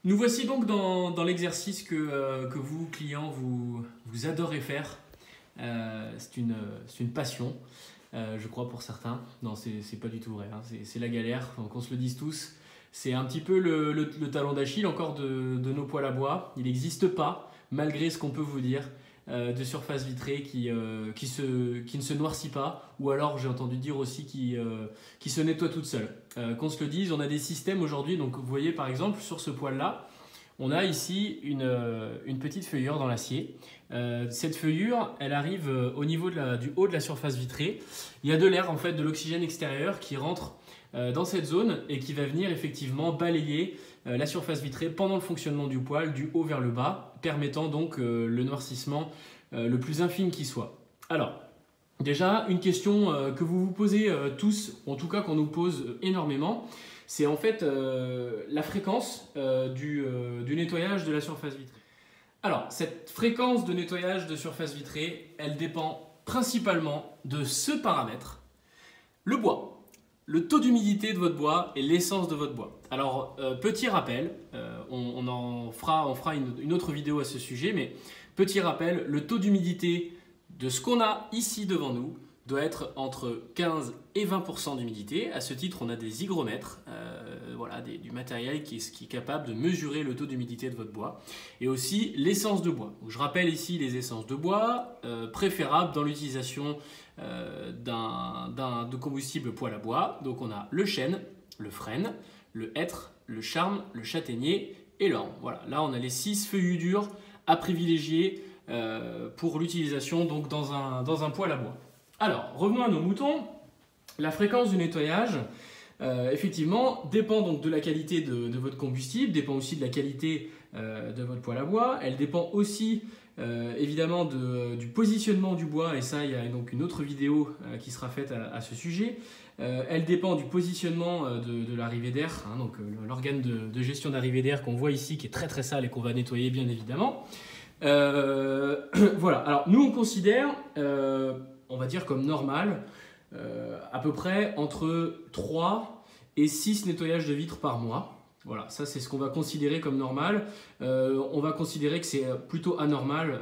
Nous voici donc dans l'exercice que vous, clients, vous adorez faire. C'est une passion, je crois, pour certains. Non, c'est pas du tout vrai, hein. C'est la galère, qu'on se le dise tous. C'est un petit peu le talon d'Achille encore de nos poêles à bois. Il n'existe pas, malgré ce qu'on peut vous dire, de surface vitrée qui ne se noircit pas, ou alors j'ai entendu dire aussi qui se nettoie toute seule. Qu'on se le dise, on a des systèmes aujourd'hui, donc vous voyez par exemple sur ce poêle là, on a ici une petite feuillure dans l'acier. Cette feuillure, elle arrive au niveau du haut de la surface vitrée. Il y a de l'air, en fait, de l'oxygène extérieur qui rentre dans cette zone et qui va venir effectivement balayer la surface vitrée pendant le fonctionnement du poêle, du haut vers le bas, permettant donc le noircissement le plus infime qui soit. Alors, déjà, une question que vous vous posez tous, en tout cas qu'on nous pose énormément, c'est en fait la fréquence du nettoyage de la surface vitrée. Alors, cette fréquence de nettoyage de surface vitrée, elle dépend principalement de ce paramètre, le bois, le taux d'humidité de votre bois et l'essence de votre bois. Alors, petit rappel, on fera une autre vidéo à ce sujet, mais petit rappel, le taux d'humidité de ce qu'on a ici devant nous doit être entre 15 et 20% d'humidité. À ce titre, on a des hygromètres, voilà, du matériel qui est capable de mesurer le taux d'humidité de votre bois. Et aussi l'essence de bois. Je rappelle ici les essences de bois, préférables dans l'utilisation de combustible poêle à bois. Donc on a le chêne, le frêne, le hêtre, le charme, le châtaignier et l'orme. Voilà, là on a les 6 feuillus durs à privilégier pour l'utilisation donc dans un poêle à bois. Alors, revenons à nos moutons. La fréquence du nettoyage, effectivement, dépend donc de la qualité de votre combustible, dépend aussi de la qualité de votre poêle à bois. Elle dépend aussi, évidemment, du positionnement du bois, et ça, il y a donc une autre vidéo qui sera faite à ce sujet. Elle dépend du positionnement de l'arrivée d'air, hein, donc l'organe de gestion d'arrivée d'air qu'on voit ici, qui est très très sale et qu'on va nettoyer, bien évidemment. Voilà, alors nous, on considère... on va dire comme normal, à peu près entre 3 et 6 nettoyages de vitres par mois. Voilà, ça c'est ce qu'on va considérer comme normal. On va considérer que c'est plutôt anormal,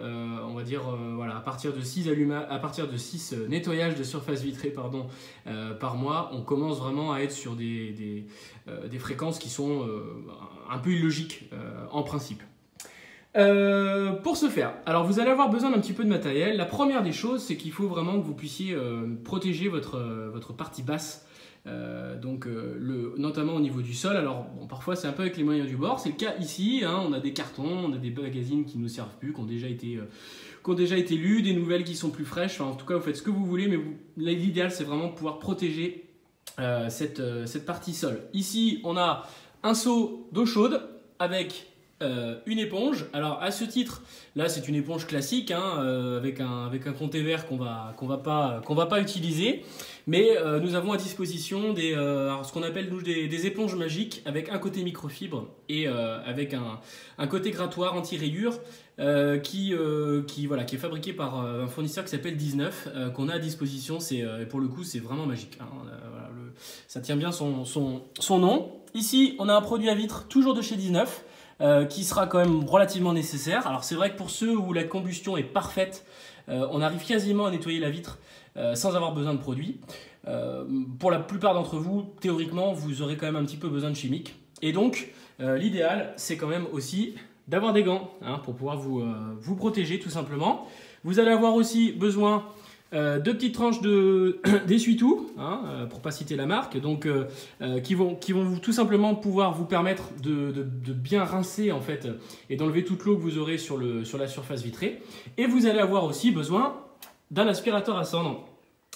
on va dire voilà, à partir de 6 nettoyages de surface vitrée par mois, on commence vraiment à être sur des fréquences qui sont un peu illogiques en principe. Pour ce faire, alors vous allez avoir besoin d'un petit peu de matériel. La première des choses, c'est qu'il faut vraiment que vous puissiez protéger votre partie basse, notamment au niveau du sol. Alors bon, parfois c'est un peu avec les moyens du bord, c'est le cas ici, hein, on a des cartons, on a des magazines qui ne nous servent plus, qui ont déjà été lus, des nouvelles qui sont plus fraîches. Enfin, en tout cas, vous faites ce que vous voulez, mais l'idéal c'est vraiment de pouvoir protéger cette partie sol. Ici, on a un seau d'eau chaude avec une éponge. Alors à ce titre, là c'est une éponge classique, hein, avec un comté vert qu'on va pas utiliser, mais nous avons à disposition ce qu'on appelle nous des éponges magiques avec un côté microfibre et avec un côté grattoir anti-rayures qui est fabriqué par un fournisseur qui s'appelle 19, qu'on a à disposition. Pour le coup c'est vraiment magique, hein. Voilà, ça tient bien son nom. Ici on a un produit à vitre toujours de chez 19, qui sera quand même relativement nécessaire. Alors c'est vrai que pour ceux où la combustion est parfaite, on arrive quasiment à nettoyer la vitre sans avoir besoin de produit. Pour la plupart d'entre vous, théoriquement, vous aurez quand même un petit peu besoin de chimique. Et donc, l'idéal, c'est quand même aussi d'avoir des gants, hein, pour pouvoir vous protéger tout simplement. Vous allez avoir aussi besoin de petites tranches d'essuie-tout, hein, pour pas citer la marque, donc qui vont tout simplement pouvoir vous permettre de bien rincer en fait et d'enlever toute l'eau que vous aurez sur la surface vitrée. Et vous allez avoir aussi besoin d'un aspirateur à cendres.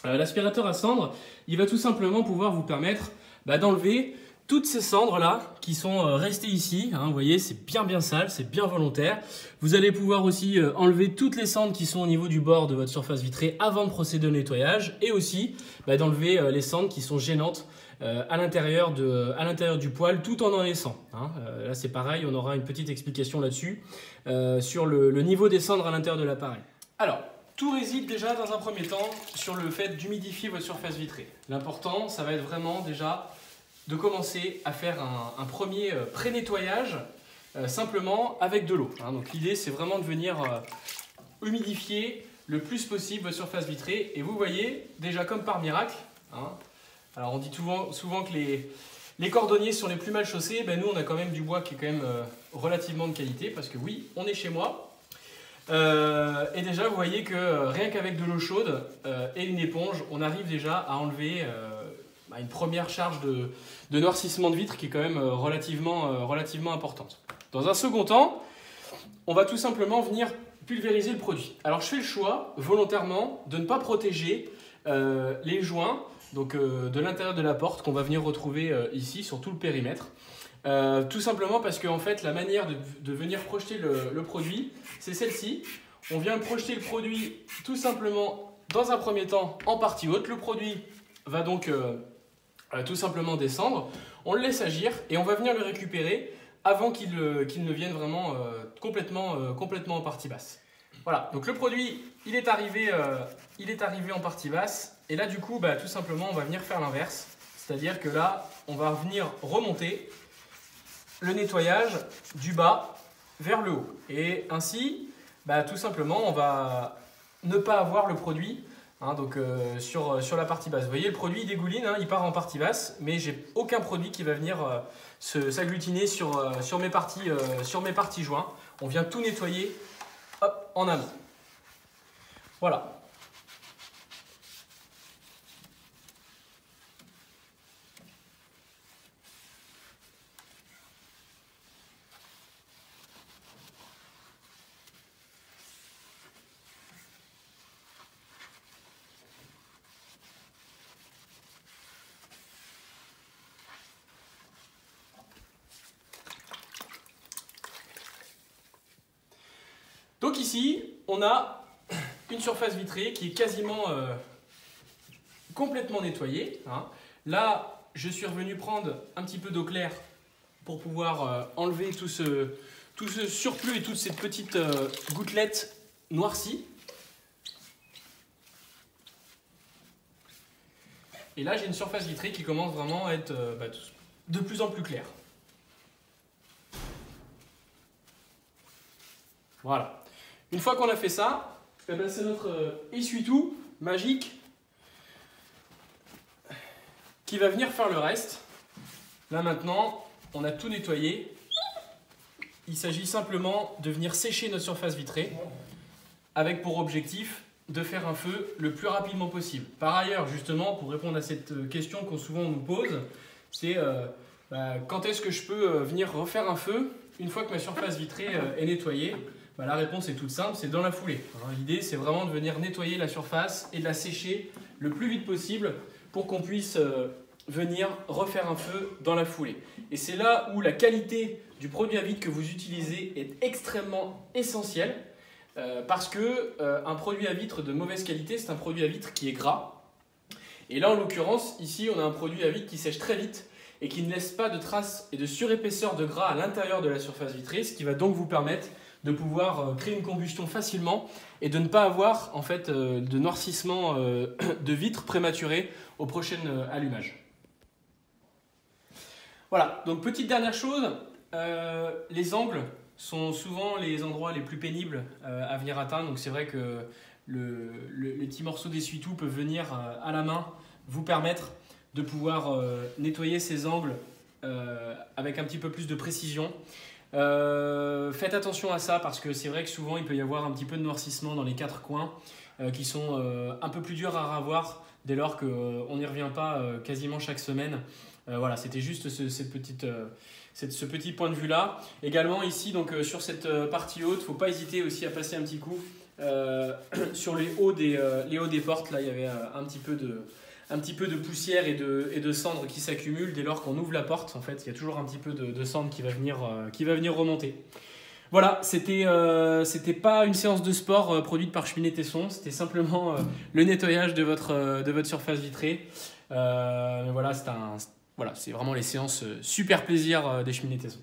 L'aspirateur à cendres, il va tout simplement pouvoir vous permettre d'enlever toutes ces cendres là qui sont restées ici, hein, vous voyez, c'est bien sale, c'est bien volontaire. Vous allez pouvoir aussi enlever toutes les cendres qui sont au niveau du bord de votre surface vitrée avant de procéder au nettoyage, et aussi d'enlever les cendres qui sont gênantes à l'intérieur du poêle tout en laissant, hein. Là c'est pareil, on aura une petite explication là-dessus sur le niveau des cendres à l'intérieur de l'appareil. Alors, tout réside déjà dans un premier temps sur le fait d'humidifier votre surface vitrée. L'important, ça va être vraiment déjà de commencer à faire un premier pré-nettoyage simplement avec de l'eau. Hein. Donc l'idée c'est vraiment de venir humidifier le plus possible votre surface vitrée. Et vous voyez, déjà comme par miracle, hein, alors on dit souvent que les cordonniers sont les plus mal chaussés, ben nous on a quand même du bois qui est quand même relativement de qualité, parce que oui, on est chez moi. Et déjà vous voyez que rien qu'avec de l'eau chaude et une éponge, on arrive déjà à enlever une première charge de noircissement de vitre qui est quand même relativement importante. Dans un second temps, on va tout simplement venir pulvériser le produit. Alors je fais le choix volontairement de ne pas protéger les joints donc, de l'intérieur de la porte qu'on va venir retrouver ici sur tout le périmètre. Tout simplement parce que en fait, la manière de venir projeter le produit, c'est celle-ci. On vient projeter le produit tout simplement dans un premier temps en partie haute. Le produit va donc tout simplement descendre. On le laisse agir et on va venir le récupérer avant qu'il ne vienne vraiment complètement en partie basse. Voilà, donc le produit, il est arrivé en partie basse. Et là, du coup, tout simplement, on va venir faire l'inverse. C'est-à-dire que là, on va venir remonter le nettoyage du bas vers le haut. Et ainsi, tout simplement, on va ne pas avoir le produit donc, sur la partie basse. Vous voyez, le produit il dégouline, il part en partie basse, mais j'ai aucun produit qui va venir s'agglutiner sur mes parties joints. On vient tout nettoyer hop, en amont. Voilà. Donc ici, on a une surface vitrée qui est quasiment complètement nettoyée. Hein. Là, je suis revenu prendre un petit peu d'eau claire pour pouvoir enlever tout ce surplus et toutes ces petites gouttelettes noircies. Et là, j'ai une surface vitrée qui commence vraiment à être de plus en plus claire. Voilà. Une fois qu'on a fait ça, c'est notre essuie-tout magique qui va venir faire le reste. Là maintenant, on a tout nettoyé. Il s'agit simplement de venir sécher notre surface vitrée avec pour objectif de faire un feu le plus rapidement possible. Par ailleurs, justement, pour répondre à cette question qu'on souvent nous pose, c'est quand est-ce que je peux venir refaire un feu une fois que ma surface vitrée est nettoyée? La réponse est toute simple, c'est dans la foulée. L'idée, c'est vraiment de venir nettoyer la surface et de la sécher le plus vite possible pour qu'on puisse venir refaire un feu dans la foulée. Et c'est là où la qualité du produit à vitre que vous utilisez est extrêmement essentielle parce qu'un produit à vitre de mauvaise qualité, c'est un produit à vitre qui est gras. Et là, en l'occurrence, ici, on a un produit à vitre qui sèche très vite et qui ne laisse pas de traces et de surépaisseur de gras à l'intérieur de la surface vitrée, ce qui va donc vous permettre de pouvoir créer une combustion facilement et de ne pas avoir en fait, de noircissement de vitre prématuré au prochain allumage. Voilà, donc petite dernière chose, les angles sont souvent les endroits les plus pénibles à venir atteindre. Donc c'est vrai que les petits morceaux d'essuie-tout peuvent venir à la main vous permettre de pouvoir nettoyer ces angles avec un petit peu plus de précision. Faites attention à ça parce que c'est vrai que souvent il peut y avoir un petit peu de noircissement dans les quatre coins qui sont un peu plus durs à ravoir dès lors qu'on n'y revient pas quasiment chaque semaine. Voilà, c'était juste ce petit point de vue là. Également ici donc, sur cette partie haute, il ne faut pas hésiter aussi à passer un petit coup sur les hauts des portes. Là il y avait un petit peu de poussière et de cendre qui s'accumulent dès lors qu'on ouvre la porte. En fait, il y a toujours un petit peu de cendre qui va venir remonter. Voilà, c'était pas une séance de sport produite par Cheminée Tesson, c'était simplement le nettoyage de votre surface vitrée. Voilà, c'est vraiment les séances super plaisir des Cheminées Tesson.